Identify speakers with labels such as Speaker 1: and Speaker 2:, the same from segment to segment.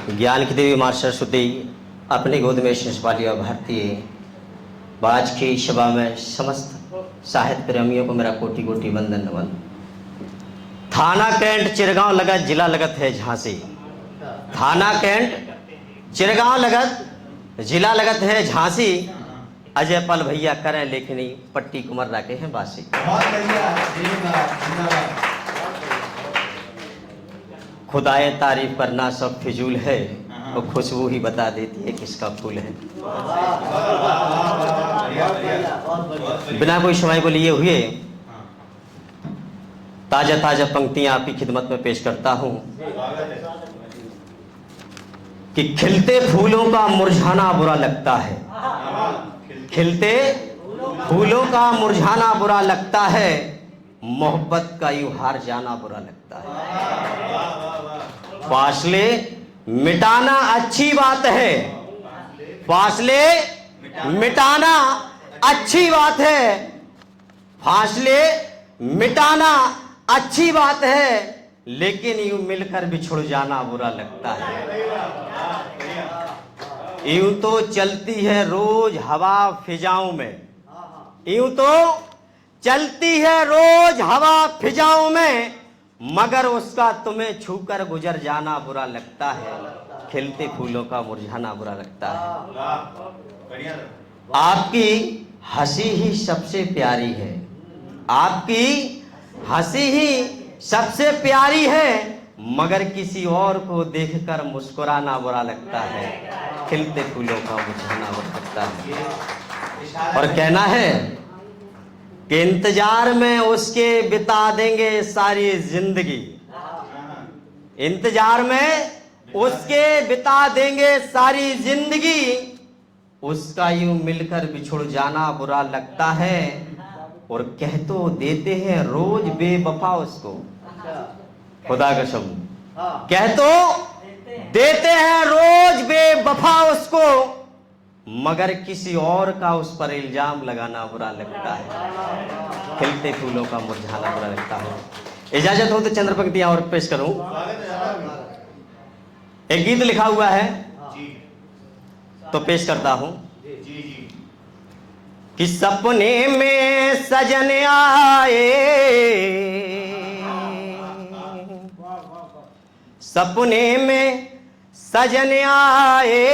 Speaker 1: ज्ञान की देवी मां सरस्वती अपनी गोद में शिशुपाली और भारतीय बाज की सभा में समस्त साहित्य प्रेमियों को मेरा कोटि कोटि वंदन नमन। थाना कैंट चिरगांव लगत, जिला लगत है झांसी। थाना कैंट चिरगांव लगत, जिला लगत है झांसी। अजय पल भैया करें लेखनी, पट्टी कुमार राके हैं बासी। खुदाए तारीफ करना सब फिजूल है, वो खुशबू ही बता देती है किसका फूल है। बिना कोई समय को लिए हुए ताजा ताजा पंक्तियां आपकी खिदमत में पेश करता हूं कि खिलते फूलों का मुरझाना बुरा लगता है। खिलते फूलों का मुरझाना बुरा लगता है, मोहब्बत का यूं हार जाना बुरा लगता है। फासले मिटाना अच्छी बात है, फासले मिटाना अच्छी बात है, फासले मिटाना अच्छी बात है, लेकिन यूं मिलकर बिछुड़ जाना बुरा लगता है। यूं तो चलती है रोज हवा फिजाओं में, यूं तो चलती है रोज हवा फिजाओं में, मगर उसका तुम्हें छूकर गुजर जाना बुरा लगता है। खिलते फूलों का मुरझाना बुरा लगता है। आपकी हंसी ही सबसे प्यारी है, आपकी हंसी ही सबसे प्यारी है, मगर किसी और को देखकर मुस्कुराना बुरा लगता है। खिलते फूलों का मुरझाना बुरा लगता है। और कहना है कि इंतजार में उसके बिता देंगे सारी जिंदगी, इंतजार में उसके बिता देंगे सारी जिंदगी, उसका यूं मिलकर बिछुड़ जाना बुरा लगता है। और कह तो देते हैं रोज बेवफा उसको, खुदा कसम कह तो देते हैं रोज बेवफा उसको, मगर किसी और का उस पर इल्जाम लगाना बुरा लगता है। खिलते फूलों का मुरझाना बुरा लगता है। इजाजत हो तो चंद्र पंक्तियां और पेश करूं। एक गीत लिखा हुआ है तो पेश करता हूं कि सपने में सजन आए, सपने में सजन आए,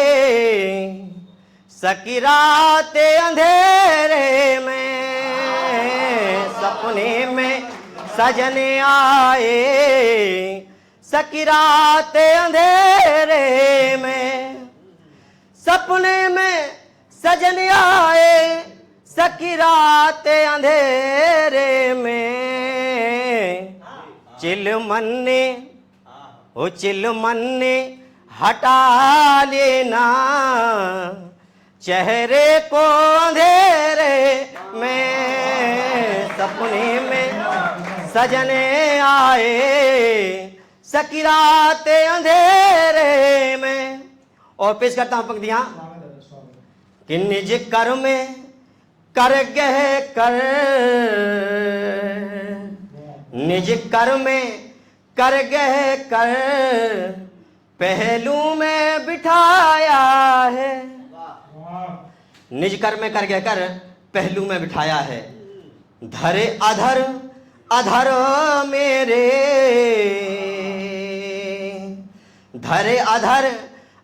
Speaker 1: सकी रात अंधेरे में, सपने में सजन आए, सकी रात अंधेरे में, सपने में सजन आए, सकी रात अंधेरे में, चिलमन ने ओ चिलमन ने हटा लेना चेहरे को अंधेरे में, सपने में सजने आए, सकी रात अंधेरे में। और पेश करता हूं पंक्तियां कि निज कर में कर गह कर, निज कर में कर गह कर, पहलू में बिठाया है। निज कर में कर गह कर, पहलू में बिठाया है। धरे अधर अधर मेरे, धरे अधर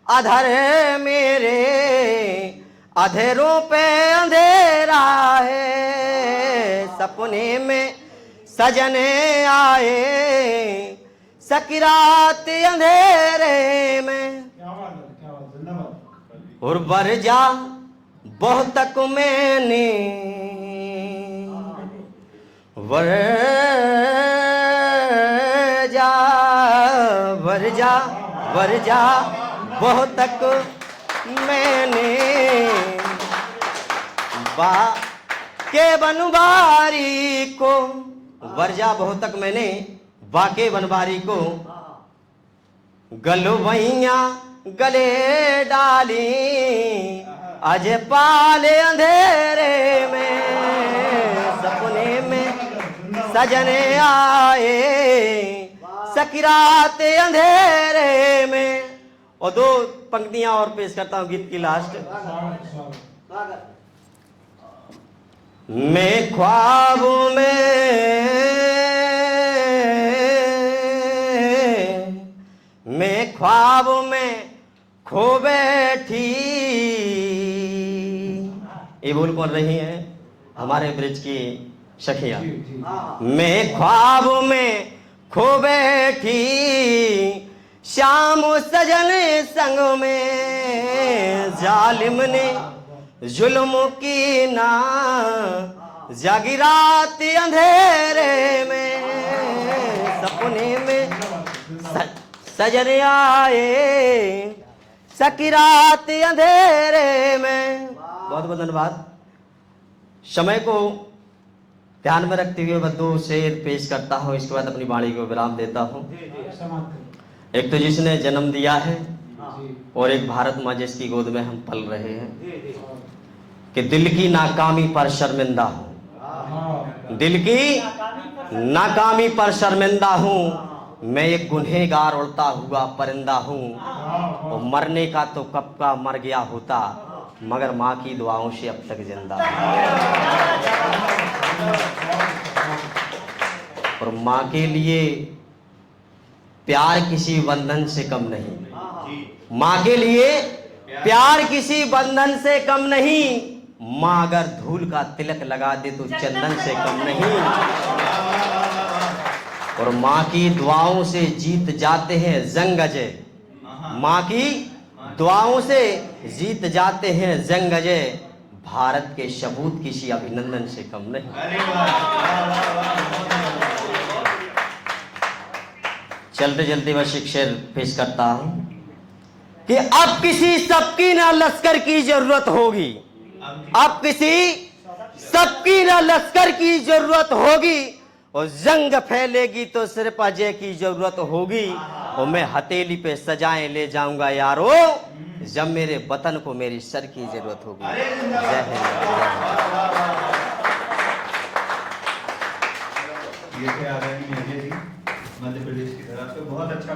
Speaker 1: अधर मेरे, अधेरों पे अंधेरा है। सपने में सजने आए, सकी रात अंधेरे में। और बरजा बहुत तक मैंने, वरजा वरजा वरजा बहुत तक मैंने, बा के बनवारी को, वर्जा बहुत तक मैंने बाके बनवारी को, गलवैया गले डाली, अजय पाले अंधेरे में, सपने में सजने आए, सकी रात अंधेरे में। और 2 पंक्तियां और पेश करता हूं गीत की लास्ट। मैं ख्वाबों में खो बैठी। ये बोल कौन रही है? हमारे ब्रिज की सखियां। मैं ख्वाबों में खो बैठी, शाम सजन संग में, जालिम ने जुल्म की ना, जागी रात अंधेरे में, सपने में सजन आए, सकी रात अंधेरे में। बहुत बहुत धन्यवाद। समय को ध्यान में रखते हुए मैं 2 शेर पेश करता हूँ, इसके बाद अपनी वाणी को विराम देता हूँ। एक तो जिसने जन्म दिया है और एक भारत माँ जिसकी गोद में हम पल रहे हैं, कि दिल की नाकामी पर शर्मिंदा हूँ, दिल की नाकामी पर शर्मिंदा हूँ, मैं एक गुनहगार उड़ता हुआ परिंदा हूँ, और मरने का तो कब का मर गया होता, मगर माँ की दुआओं से अब तक जिंदा हूँ। और माँ के लिए प्यार किसी बंधन से कम नहीं, माँ के लिए प्यार किसी बंधन से कम नहीं, माँ अगर धूल का तिलक लगा दे तो चंदन से कम नहीं। और माँ की दुआओं से जीत जाते हैं जंग अजय, माँ की दुआओं से जीत जाते हैं जंग अजय, भारत के सबूत किसी अभिनंदन से कम नहीं। चलते चलते बस एक शेर पेश करता हूं कि अब किसी सबकी ना लश्कर की जरूरत होगी, अब किसी सबकी ना लश्कर की जरूरत होगी, और जंग फैलेगी तो सिर्फ अजय की जरूरत होगी, और मैं हथेली पे सजाएं ले जाऊंगा यारो, जब मेरे वतन को मेरी सर की जरूरत होगी। जय हिंद।
Speaker 2: ये थे आदरणीय अजय जी, मध्य प्रदेश की तरफ से बहुत अच्छा